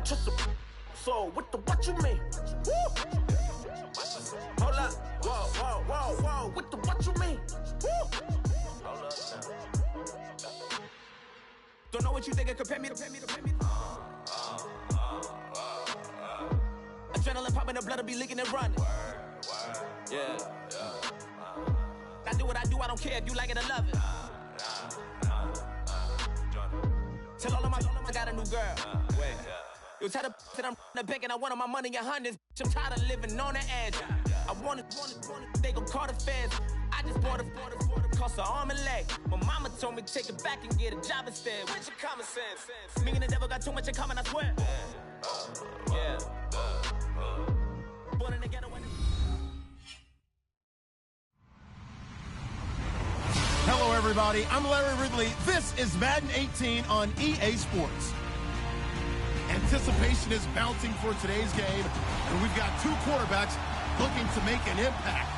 trust him. So, what you mean? Woo! Hold up. Whoa. What you mean? Woo! Hold up now. Don't know what you think it compare me to. Adrenaline popping, the blood will be leaking and running. Yeah. I do what I do, I don't care if you like it or love it. Tell all of my I got a new girl. Wait. You tell the that I'm the bank and I want my money in hundreds. I'm tired of living on the edge. I want it, they gon' call the feds. I just bought a cost an arm and leg. My mama told me take it back and get a job instead. Where's your common sense? Me and the devil got too much in common, I swear. Yeah. Born in the ghetto. Hello, everybody. I'm Larry Ridley. This is Madden 18 on EA Sports. Anticipation is mounting for today's game, and we've got two quarterbacks looking to make an impact.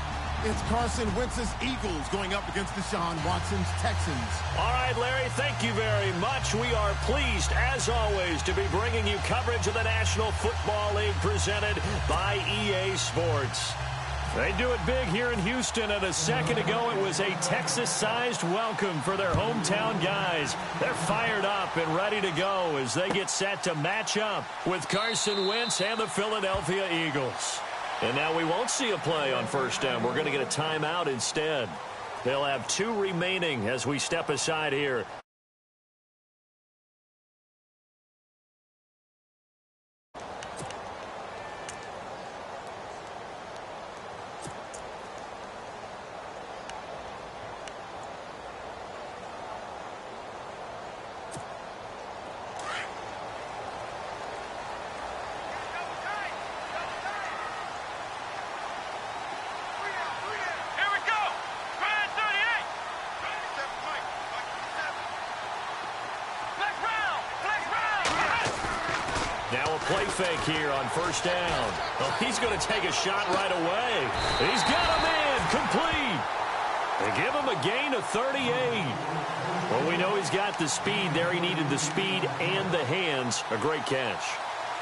It's Carson Wentz's Eagles going up against Deshaun Watson's Texans. All right, Larry, thank you very much. We are pleased, as always, to be bringing you coverage of the National Football League presented by EA Sports. They do it big here in Houston, and a second ago it was a Texas-sized welcome for their hometown guys. They're fired up and ready to go as they get set to match up with Carson Wentz and the Philadelphia Eagles. And now we won't see a play on first down. We're going to get a timeout instead. They'll have two remaining as we step aside here. Play fake here on first down. Well, he's going to take a shot right away. He's got him in. Complete. They give him a gain of 38. Well, we know he's got the speed there. He needed the speed and the hands. A great catch.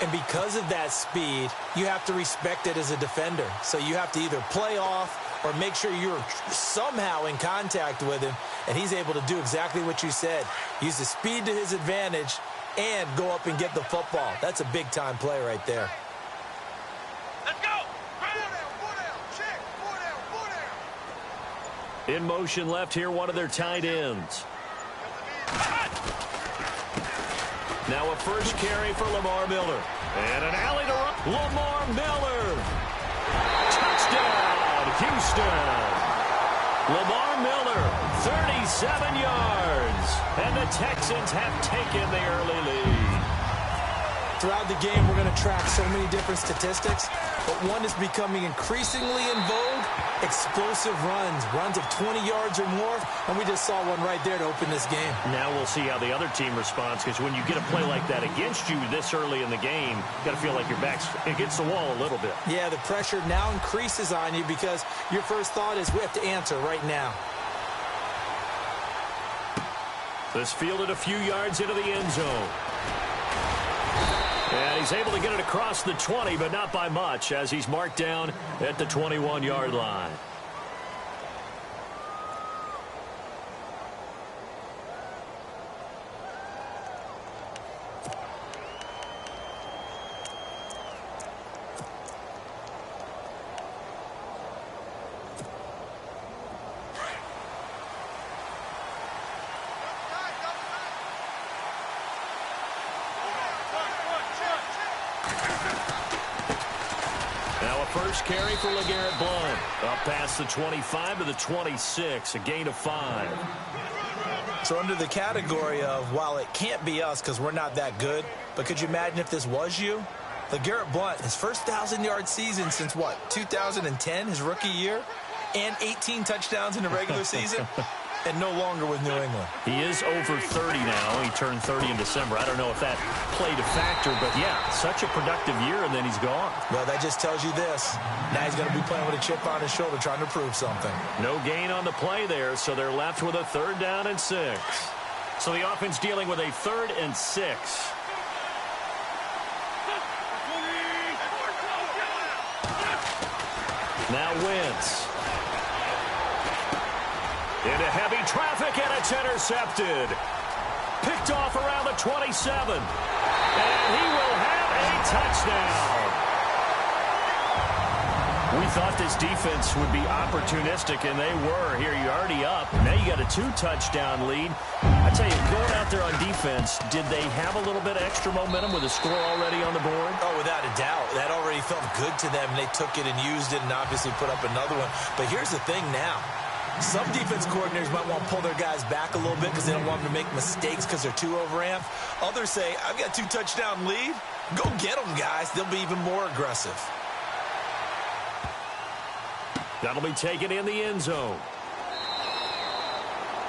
And because of that speed, you have to respect it as a defender. So you have to either play off or make sure you're somehow in contact with him. And he's able to do exactly what you said. Use the speed to his advantage and go up and get the football. That's a big-time play right there. Let's go! Four down. Check. Four down. In motion left here, one of their tight ends. Now a first carry for Lamar Miller. And an alley to Lamar Miller. Touchdown, Houston. Lamar Miller, 37 yards. And the Texans have taken the early lead. Throughout the game, we're going to track so many different statistics, but one is becoming increasingly in vogue: explosive runs of 20 yards or more, and we just saw one right there to open this game. Now we'll see how the other team responds, because when you get a play like that against you this early in the game, you got to feel like your back's against the wall a little bit. Yeah, the pressure now increases on you because your first thought is we have to answer right now. This fielded a few yards into the end zone. And he's able to get it across the 20, but not by much, as he's marked down at the 21-yard line. First carry for LeGarrette Blount. Up past the 25 to the 26, a gain of 5. So under the category of, while it can't be us because we're not that good, but could you imagine if this was you? LeGarrette Blount, his first 1,000-yard season since what, 2010, his rookie year, and 18 touchdowns in the regular season, and no longer with New England. He is over 30 now. He turned 30 in December. I don't know if that played a factor, but yeah, such a productive year, and then he's gone. Well, that just tells you this. Now he's going to be playing with a chip on his shoulder trying to prove something. No gain on the play there, so they're left with a 3rd down and 6. So the offense dealing with a 3rd and 6. Now Wentz. Into heavy traffic, and it's intercepted. Picked off around the 27. And he will have a touchdown. We thought this defense would be opportunistic, and they were. Here, you're already up. Now you got a 2-touchdown lead. I tell you, going out there on defense, did they have a little bit of extra momentum with a score already on the board? Oh, without a doubt. That already felt good to them. They took it and used it and obviously put up another one. But here's the thing now. Some defense coordinators might want to pull their guys back a little bit because they don't want them to make mistakes because they're too overamped. Others say, I've got 2-touchdown lead. Go get them, guys. They'll be even more aggressive. That'll be taken in the end zone.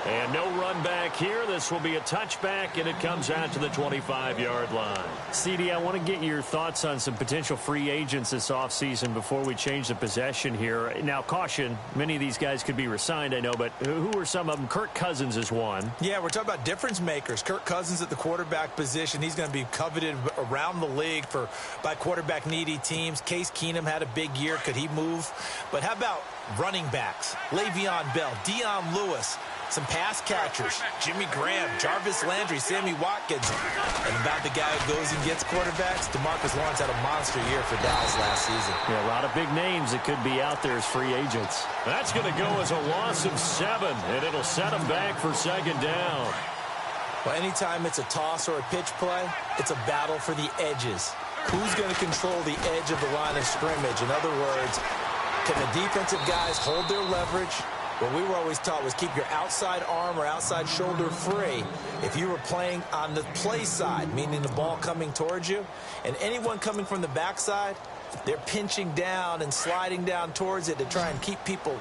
And no run back here. This will be a touchback, and it comes out to the 25-yard line. CD, I want to get your thoughts on some potential free agents this offseason before we change the possession here. Now, caution, many of these guys could be re-signed, I know, but who are some of them? Kirk Cousins is one. Yeah, we're talking about difference makers. Kirk Cousins at the quarterback position. He's going to be coveted around the league by quarterback-needy teams. Case Keenum had a big year. Could he move? But how about running backs? Le'Veon Bell, Dion Lewis. Some pass catchers, Jimmy Graham, Jarvis Landry, Sammy Watkins. And about the guy who goes and gets quarterbacks, DeMarcus Lawrence had a monster year for Dallas last season. Yeah, a lot of big names that could be out there as free agents. That's going to go as a loss of 7, and it'll set them back for second down. Well, anytime it's a toss or a pitch play, it's a battle for the edges. Who's going to control the edge of the line of scrimmage? In other words, can the defensive guys hold their leverage? What we were always taught was keep your outside arm or outside shoulder free if you were playing on the play side, meaning the ball coming towards you. And anyone coming from the backside, they're pinching down and sliding down towards it to try and keep people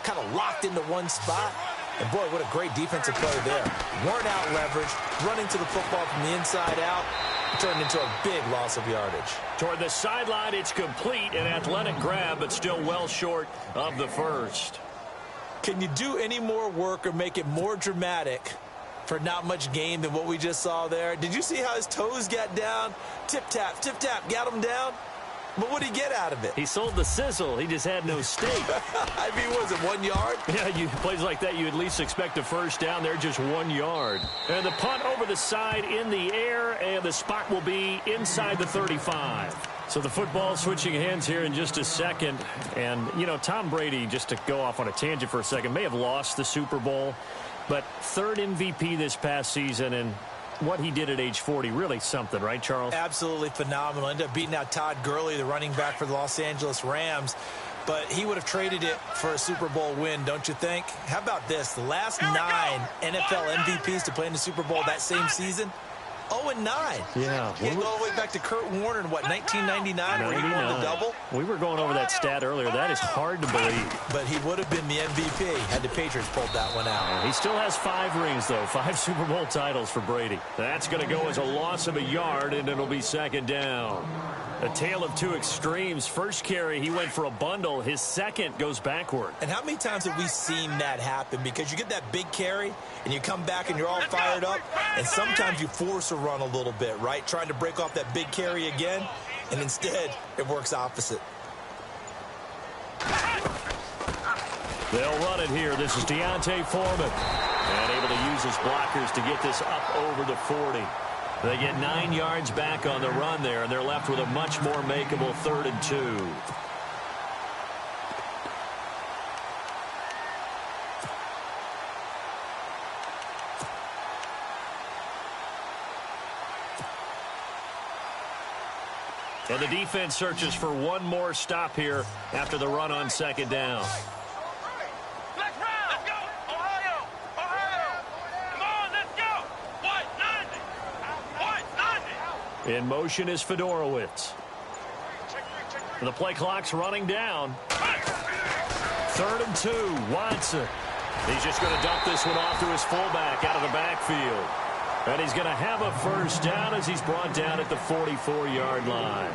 kind of locked into one spot. And, boy, what a great defensive play there. Worn out leverage, running to the football from the inside out, turned into a big loss of yardage. Toward the sideline, it's complete, an athletic grab, but still well short of the first. Can you do any more work or make it more dramatic for not much gain than what we just saw there? Did you see how his toes got down? Tip-tap, got him down. But what did he get out of it? He sold the sizzle. He just had no steak. I mean, was it 1 yard? Yeah, plays like that, you at least expect a first down. They're just 1 yard. And the punt over the side in the air, and the spot will be inside the 35. So the football switching hands here in just a second. And, you know, Tom Brady, just to go off on a tangent for a second, may have lost the Super Bowl, but 3rd MVP this past season, and what he did at age 40, really something, right, Charles? Absolutely phenomenal. Ended up beating out Todd Gurley, the running back for the Los Angeles Rams. But he would have traded it for a Super Bowl win, don't you think? How about this? The last 9 NFL MVPs to play in the Super Bowl that same season, 0-9. Yeah. You go all the way back to Kurt Warner in, what, 1999, where he won the double? We were going over that stat earlier. That is hard to believe. But he would have been the MVP had the Patriots pulled that one out. He still has 5 rings, though. 5 Super Bowl titles for Brady. That's going to go as a loss of a yard, and it'll be second down. A tale of two extremes. First carry, he went for a bundle. His second goes backward. And how many times have we seen that happen? Because you get that big carry, and you come back and you're all fired up, and sometimes you force a run a little bit, right? Trying to break off that big carry again, and instead it works opposite. They'll run it here. This is Deontay Foreman. And able to use his blockers to get this up over the 40. They get 9 yards back on the run there, and they're left with a much more makeable 3rd and 2. And the defense searches for one more stop here after the run on second down. In motion is Fedorowicz. The play clock's running down. 3rd and 2, Watson. He's just going to dump this one off to his fullback out of the backfield. And he's going to have a first down as he's brought down at the 44-yard line.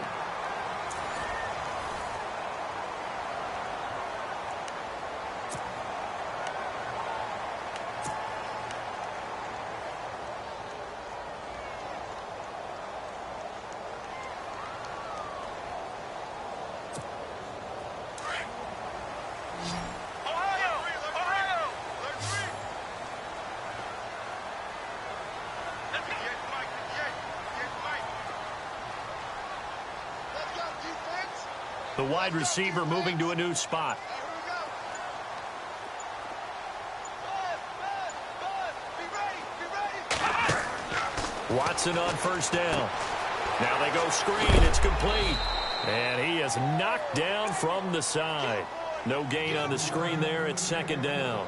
The wide receiver moving to a new spot. Watson on first down. Now they go screen. It's complete. And he is knocked down from the side. No gain on the screen there. It's second down.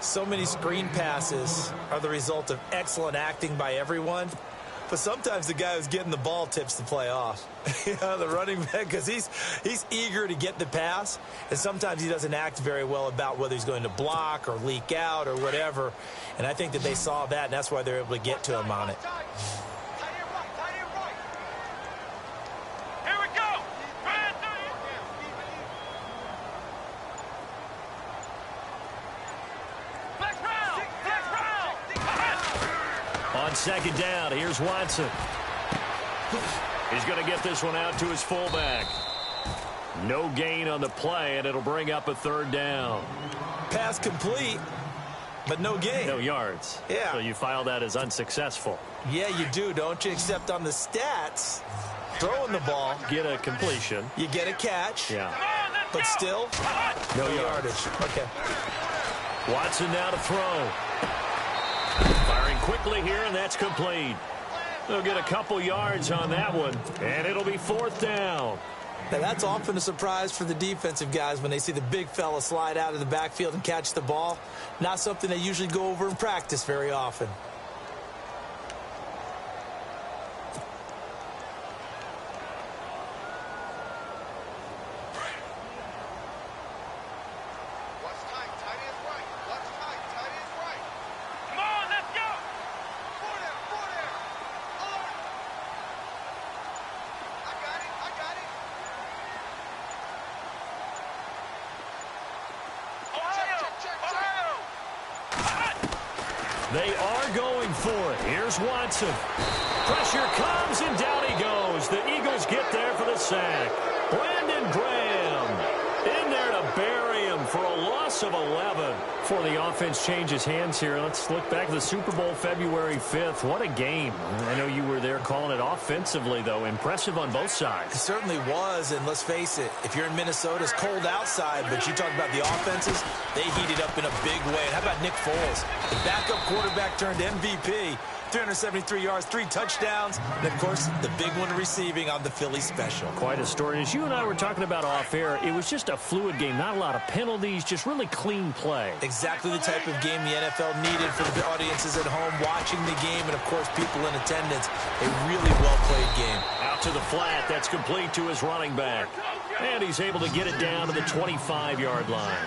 So many screen passes are the result of excellent acting by everyone. But sometimes the guy who's getting the ball tips the play off. The running back, because he's eager to get the pass. And sometimes he doesn't act very well about whether he's going to block or leak out or whatever. And I think that they saw that, and that's why they're able to get to him on it. Here we go. On second down, here's Watson. He's going to get this one out to his fullback. No gain on the play, and it'll bring up a third down. Pass complete, but no gain. No yards. Yeah. So you file that as unsuccessful. Yeah, you do, don't you? Except on the stats, throwing the ball, Get a completion. you get a catch, Yeah. but still, No yardage. Okay. Watson now to throw. Firing quickly here, and that's complete. They'll get a couple yards on that one, and it'll be fourth down. Now, that's often a surprise for the defensive guys when they see the big fella slide out of the backfield and catch the ball. Not something they usually go over in practice very often. Come on, let's go. They are going for it. Here's Watson. Pressure comes, and down he goes. The Eagles get there for the sack. Brandon Graham in there to bury him for a loss of 11. Before the offense changes hands here, let's look back to the Super Bowl February 5th. What a game. I know you were there calling it offensively, though. Impressive on both sides. It certainly was, and let's face it, if you're in Minnesota, it's cold outside, but you talk about the offenses, they heated up in a big way. And how about Nick Foles? The backup quarterback turned MVP, 373 yards, 3 touchdowns, and, of course, the big one receiving on the Philly special. Quite a story. As you and I were talking about off air, it was just a fluid game. Not a lot of penalties, just really clean play. Exactly the type of game the NFL needed for the audiences at home watching the game and, of course, people in attendance. A really well-played game. Out to the flat. That's complete to his running back. And he's able to get it down to the 25-yard line.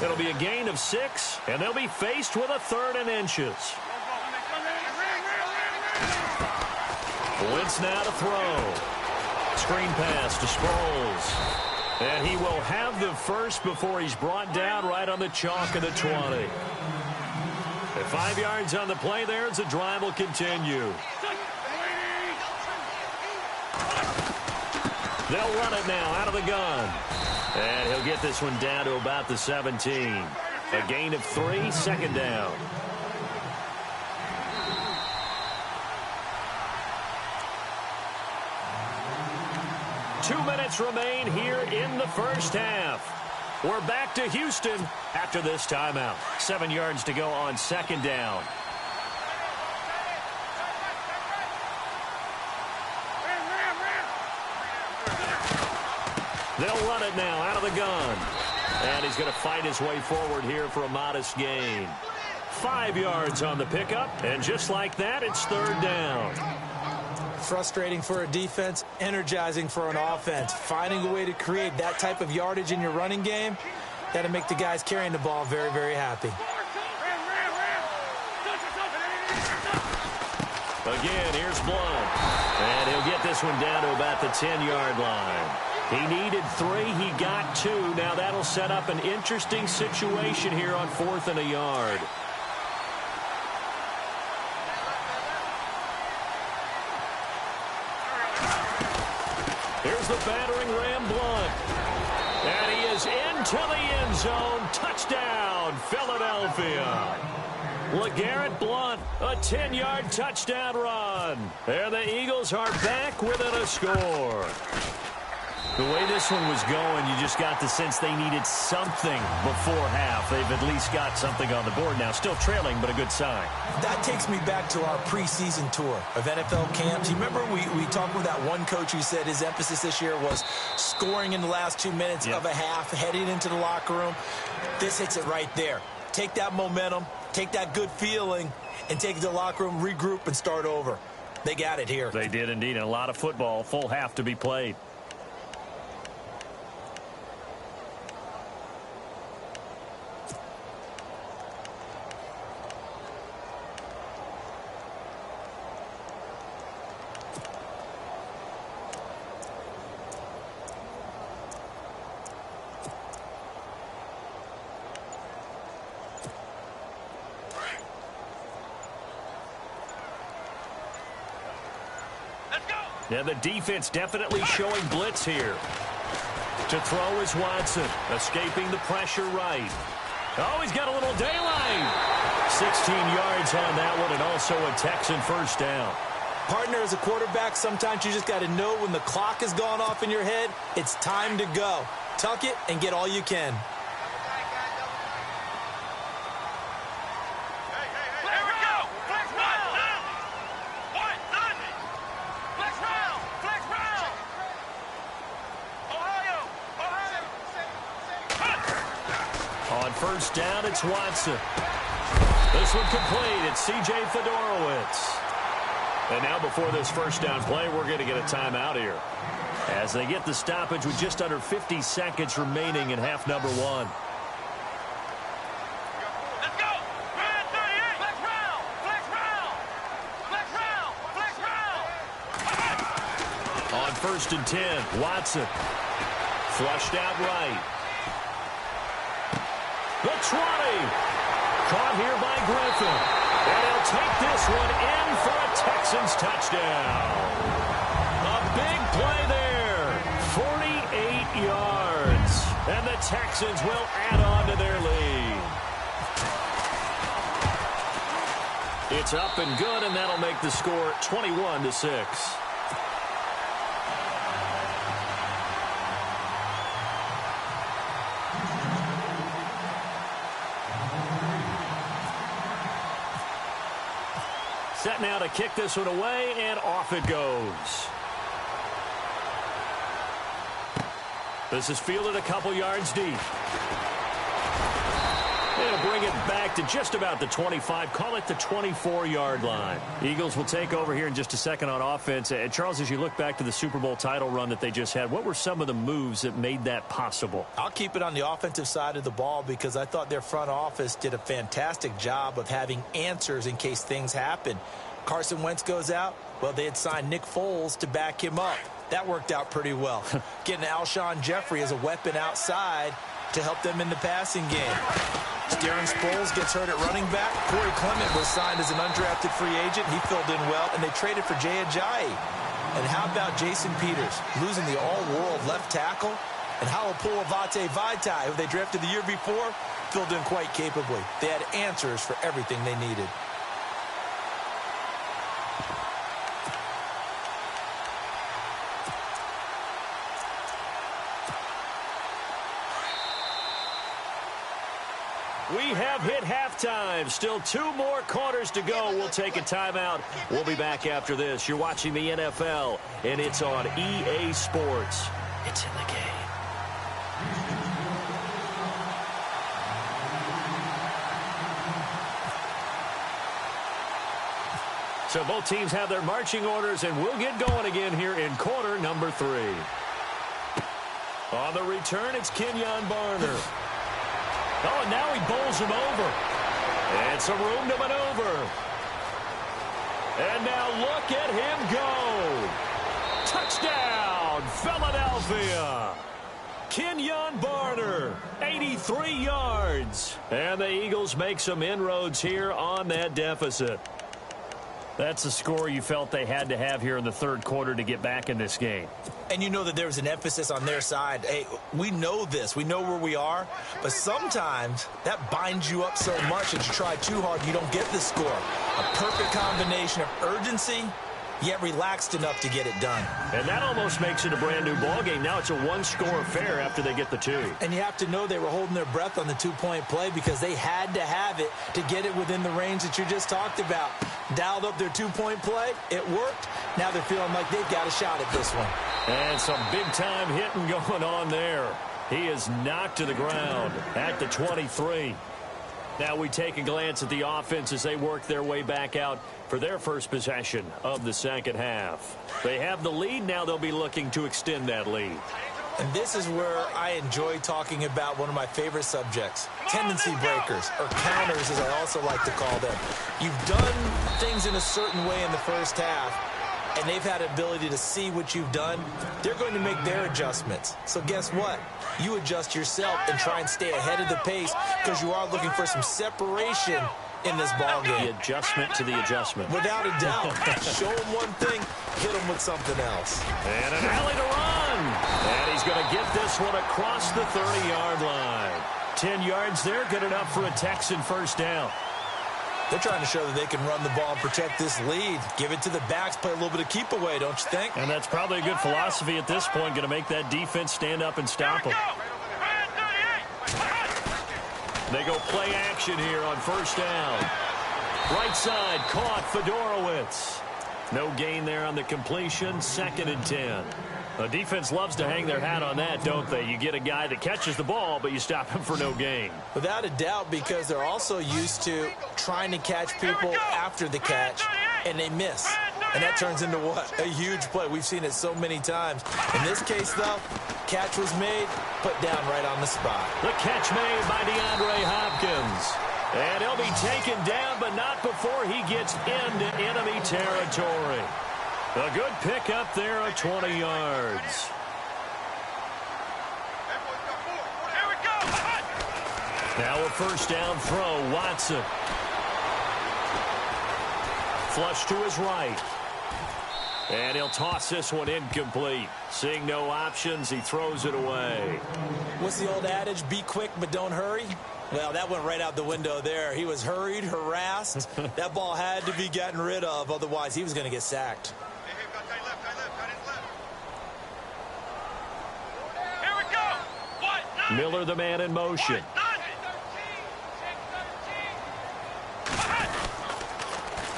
It'll be a gain of 6, and they'll be faced with a 3rd and inches. Wentz now to throw. Screen pass to Sproles. And he will have the first before he's brought down right on the chalk of the 20. At 5 yards on the play there as the drive will continue. They'll run it now out of the gun. And he'll get this one down to about the 17. A gain of 3, second down. Two minutes remain here in the first half. We're back to Houston after this timeout. 7 yards to go on second down. They'll run it now out of the gun. And he's going to fight his way forward here for a modest gain. 5 yards on the pickup. And just like that, it's third down. Frustrating for a defense, energizing for an offense. Finding a way to create that type of yardage in your running game, that'll make the guys carrying the ball very, very happy. Again, here's Blunt. And he'll get this one down to about the 10-yard line. He needed 3. He got 2. Now that'll set up an interesting situation here on 4th and a yard. Here's the battering ram, Blunt. And he is into the end zone. Touchdown, Philadelphia. LeGarrette Blunt, a 10-yard touchdown run. And the Eagles are back within a score. The way this one was going, you just got the sense they needed something before half. They've at least got something on the board now. Still trailing, but a good sign. That takes me back to our preseason tour of NFL camps. You remember we talked with that one coach who said his emphasis this year was scoring in the last 2 minutes of a half, heading into the locker room. This hits it right there. Take that momentum, take that good feeling, and take it to the locker room, regroup, and start over. They got it here. They did indeed. And a lot of football, full half to be played. Yeah, the defense definitely showing blitz here. To throw is Watson, escaping the pressure right. Oh, he's got a little daylight. 16 yards on that one, and also a Texan first down. Partner, as a quarterback, sometimes you just got to know when the clock has gone off in your head, it's time to go. Tuck it and get all you can. First down, it's Watson. This one complete. It's C.J. Fedorowicz. And now before this first down play, we're going to get a timeout here, as they get the stoppage with just under 50 seconds remaining in half number one. Let's go! Red 38! Flex round! Flex round! Flex round! Flex round! On first and 10, Watson. Flushed out right. The 20. Caught here by Griffin. And he'll take this one in for a Texans touchdown. A big play there. 48 yards. And the Texans will add on to their lead. It's up and good, and that'll make the score 21-6. Set now to kick this one away, and off it goes. This is fielded a couple yards deep. They'll bring it back to just about the 25, call it the 24-yard line. Eagles will take over here in just a second on offense. Charles, as you look back to the Super Bowl title run that they just had, what were some of the moves that made that possible? I'll keep it on the offensive side of the ball because I thought their front office did a fantastic job of having answers in case things happen. Carson Wentz goes out. Well, they had signed Nick Foles to back him up. That worked out pretty well. Getting Alshon Jeffrey as a weapon outside to help them in the passing game. Darren Sproles gets hurt at running back. Corey Clement was signed as an undrafted free agent. He filled in well, and they traded for Jay Ajayi. And how about Jason Peters losing the all-world left tackle? And Halapoulivaati Vaitai, who they drafted the year before, filled in quite capably. They had answers for everything they needed. We have hit halftime. Still 2 more quarters to go. We'll take a timeout. We'll be back after this. You're watching the NFL, and it's on EA Sports. It's in the game. So both teams have their marching orders, and we'll get going again here in quarter number 3. On the return, it's Kenyon Barner. Oh, and now he bowls him over. And some room to maneuver. And now look at him go. Touchdown, Philadelphia. Kenyon Barner, 83 yards. And the Eagles make some inroads here on that deficit. That's the score you felt they had to have here in the third quarter to get back in this game. And you know that there was an emphasis on their side. Hey, we know this. We know where we are. But sometimes that binds you up so much that you try too hard, you don't get the score. A perfect combination of urgency yet relaxed enough to get it done. And that almost makes it a brand-new ballgame. Now it's a one-score affair after they get the two. And you have to know they were holding their breath on the two-point play because they had to have it to get it within the range that you just talked about. Dialed up their two-point play. It worked. Now they're feeling like they've got a shot at this one. And some big-time hitting going on there. He is knocked to the ground at the 23. Now we take a glance at the offense as they work their way back out for their first possession of the second half. They have the lead. Now they'll be looking to extend that lead. And this is where I enjoy talking about one of my favorite subjects, tendency breakers, or counters as I also like to call them. You've done things in a certain way in the first half, and they've had ability to see what you've done. They're going to make their adjustments. So guess what? You adjust yourself and try and stay ahead of the pace because you are looking for some separation in this ballgame. The adjustment to the adjustment. Without a doubt. Show them one thing, hit them with something else. And an alley to run. And he's going to get this one across the 30-yard line. 10 yards there, good enough for a Texan first down. They're trying to show that they can run the ball and protect this lead. Give it to the backs, play a little bit of keep away, don't you think? And that's probably a good philosophy at this point, going to make that defense stand up and stop them. They go play action here on first down. Right side, caught Fedorowicz. No gain there on the completion, 2nd and 10. The defense loves to hang their hat on that, don't they? You get a guy that catches the ball, but you stop him for no gain. Without a doubt, because they're also used to trying to catch people after the catch, and they miss. And that turns into what? A huge play. We've seen it so many times. In this case, though, catch was made, put down right on the spot. The catch made by DeAndre Hopkins. And he'll be taken down, but not before he gets into enemy territory. A good pickup there of 20 yards. Now a first down throw, Watson. Flush to his right. And he'll toss this one incomplete. Seeing no options, he throws it away. What's the old adage? Be quick, but don't hurry. Well, that went right out the window there. He was hurried, harassed. That ball had to be gotten rid of. Otherwise, he was going to get sacked. Miller, the man in motion.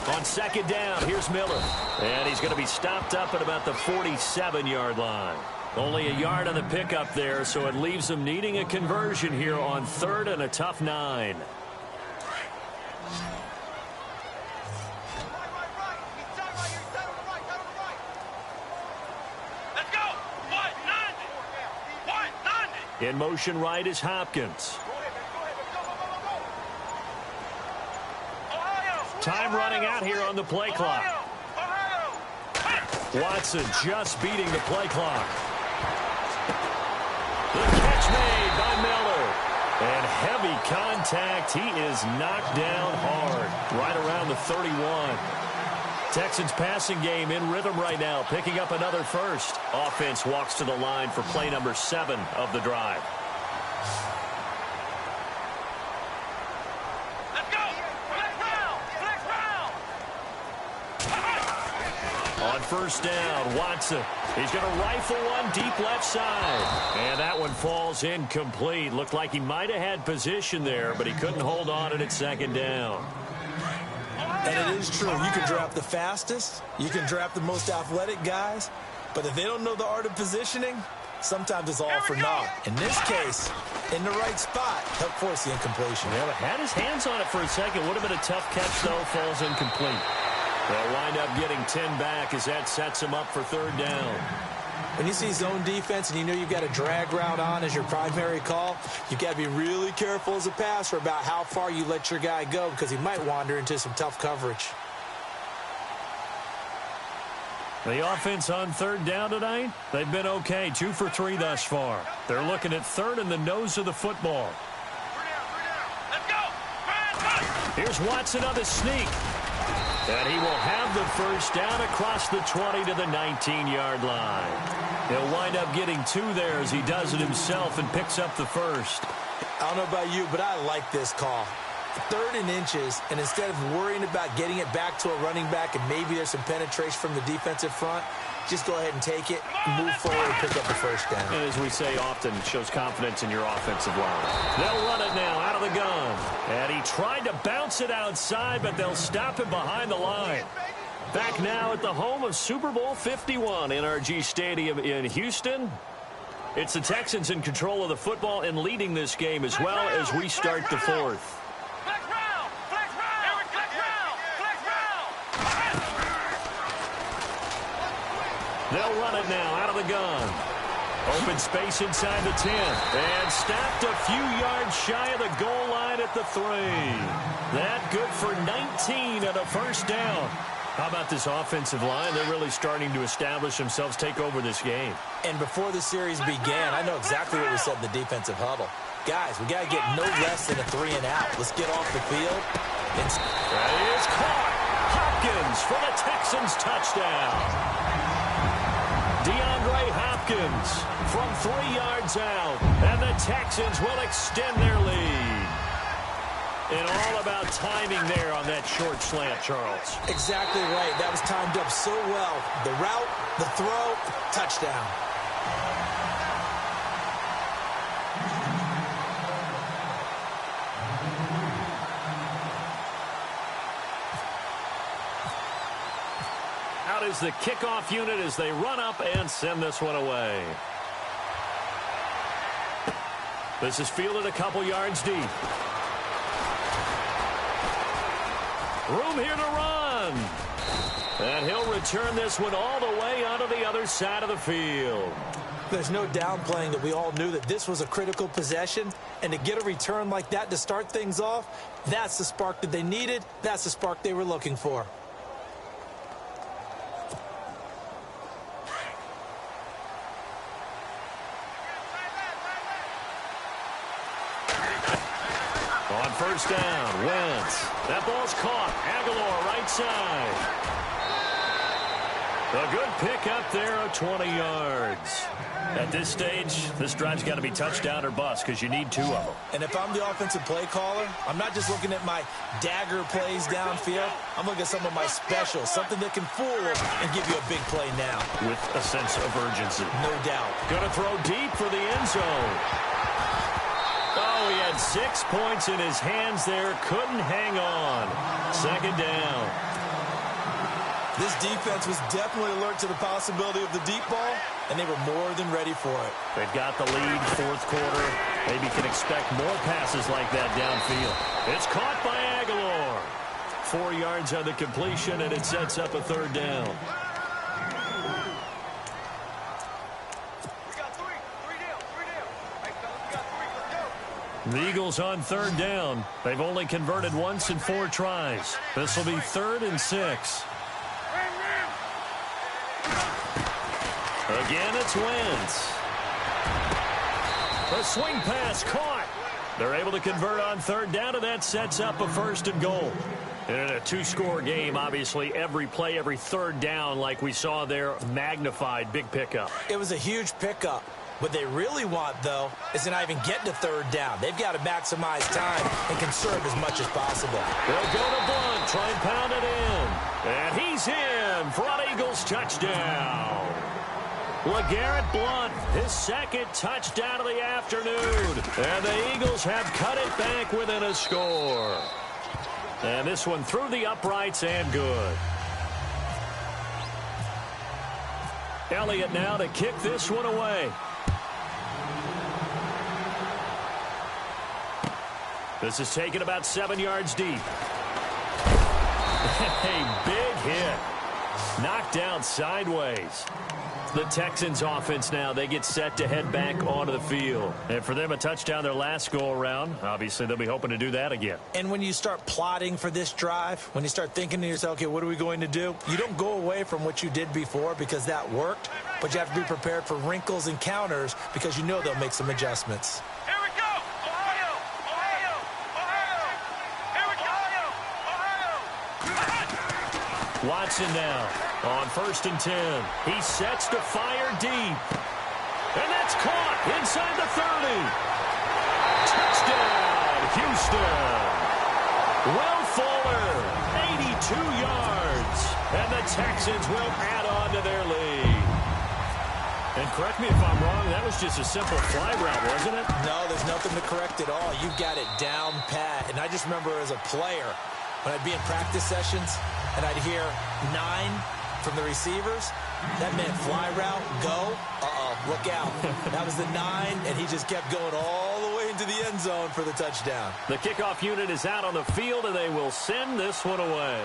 On second down, here's Miller. And he's going to be stopped up at about the 47-yard line. Only a yard on the pickup there, so it leaves them needing a conversion here on 3rd and a tough 9. In motion right is Hopkins. Time running out here on the play clock. Watson just beating the play clock. The catch made by Miller. And heavy contact. He is knocked down hard. Right around the 31. Texans passing game in rhythm right now, picking up another first. Offense walks to the line for play number 7 of the drive. Let's go! Flex round! On first down, Watson. He's going to rifle one deep left side. And that one falls incomplete. Looked like he might have had position there, but he couldn't hold on at second down. And it is true. You can draft the fastest. You can draft the most athletic guys. But if they don't know the art of positioning, sometimes it's all for naught. In this case, in the right spot, helped force the incompletion. Yeah, but had his hands on it for a second. Would have been a tough catch, though. Falls incomplete. They'll wind up getting 10 back as that sets him up for 3rd down. When you see zone defense and you know you've got a drag route on as your primary call, you've got to be really careful as a passer about how far you let your guy go because he might wander into some tough coverage. The offense on 3rd down tonight, they've been okay. 2 for 3 thus far. They're looking at 3rd and the nose of the football. Let's go! Here's Watson on the sneak. And he will have the first down across the 20 to the 19-yard line. He'll wind up getting 2 there as he does it himself and picks up the first. I don't know about you, but I like this call. 3rd and inches, and instead of worrying about getting it back to a running back and maybe there's some penetration from the defensive front, just go ahead and take it, move forward, and pick up the first down. And as we say often, it shows confidence in your offensive line. They'll run it now out of the gun. And he tried to bounce it outside, but they'll stop him behind the line. Back now at the home of Super Bowl 51, NRG Stadium in Houston. It's the Texans in control of the football and leading this game as well as we start the 4th. They'll run it now out of the gun. Open space inside the 10. And stopped a few yards shy of the goal line at the 3. That good for 19 and a first down. How about this offensive line? They're really starting to establish themselves, take over this game. And before the series began, I know exactly what we said in the defensive huddle. Guys, we got to get no less than a 3 and out. Let's get off the field. That is caught. Hopkins for the Texans touchdown. DeAndre Hopkins from 3 yards out. And the Texans will extend their lead. And all about timing there on that short slant, Charles. Exactly right. That was timed up so well. The route, the throw, touchdown. Out is the kickoff unit as they run up and send this one away. This is fielded a couple yards deep. Room here to run. And he'll return this one all the way onto the other side of the field. There's no downplaying that we all knew that this was a critical possession. And to get a return like that to start things off, that's the spark that they needed. That's the spark they were looking for. On first down, Wentz. That ball's caught. Aguilar right side. A good pick up there of 20 yards. At this stage, this drive's got to be touchdown or bust because you need 2 of them. And if I'm the offensive play caller, I'm not just looking at my dagger plays downfield. I'm looking at some of my specials, something that can fool and give you a big play now. With a sense of urgency. No doubt. Going to throw deep for the end zone. Oh, he had 6 points in his hands there. Couldn't hang on. Second down. This defense was definitely alert to the possibility of the deep ball, and they were more than ready for it. They've got the lead, 4th quarter. Maybe can expect more passes like that downfield. It's caught by Aguilar. 4 yards on the completion, and it sets up a 3rd down. The Eagles on 3rd down. They've only converted once in 4 tries. This will be 3rd and 6. Again, it's Wentz. A swing pass caught. They're able to convert on 3rd down, and that sets up a 1st and goal. And in a 2-score game, obviously, every play, every 3rd down, like we saw there, magnified, big pickup. It was a huge pickup. What they really want, though, is to not even get to 3rd down. They've got to maximize time and conserve as much as possible. They'll go to Blunt, try and pound it in. And he's in for an Eagles touchdown. LeGarrette Blunt, his 2nd touchdown of the afternoon. And the Eagles have cut it back within a score. And this one through the uprights and good. Elliott now to kick this one away. This is taken about 7 yards deep. A big hit. Knocked out sideways. The Texans offense now, they get set to head back onto the field. And for them, a touchdown their last go-around. Obviously, they'll be hoping to do that again. And when you start plotting for this drive, when you start thinking to yourself, okay, what are we going to do? You don't go away from what you did before because that worked, but you have to be prepared for wrinkles and counters because you know they'll make some adjustments. Here we go! Ohio! Ohio! Ohio! Here we go! Ohio! Watson now on 1st and 10. He sets to fire deep. And that's caught inside the 30. Touchdown, Houston. Will Fuller, 82 yards. And the Texans will add on to their lead. And correct me if I'm wrong, that was just a simple fly route, wasn't it? No, there's nothing to correct at all. You got it down pat. And I just remember as a player, when I'd be in practice sessions and I'd hear 9 from the receivers, that meant fly route, go, look out. That was the 9, and he just kept going all the way into the end zone for the touchdown. The kickoff unit is out on the field, and they will send this one away.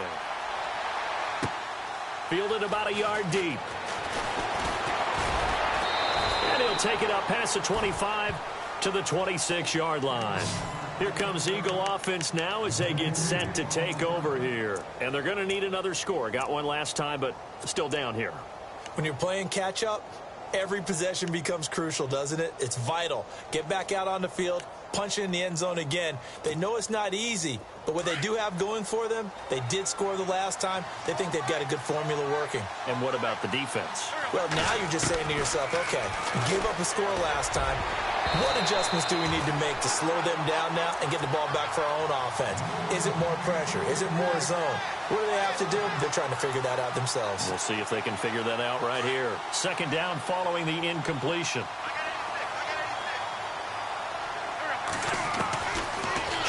Fielded about a yard deep. And he'll take it up past the 25 to the 26-yard line. Here comes Eagle offense now as they get set to take over here. And they're going to need another score. Got one last time, but still down here. When you're playing catch-up, every possession becomes crucial, doesn't it? It's vital. Get back out on the field, punch it in the end zone again. They know it's not easy, but what they do have going for them, they did score the last time. They think they've got a good formula working. And what about the defense? Well, now you're just saying to yourself, okay, you gave up a score last time. What adjustments do we need to make to slow them down now and get the ball back for our own offense? Is it more pressure? Is it more zone? What do they have to do? They're trying to figure that out themselves. We'll see if they can figure that out right here. Second down following the incompletion.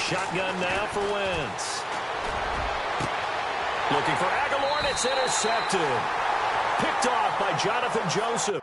Shotgun now for Wentz. Looking for Aguilar, and it's intercepted. Picked off by Jonathan Joseph.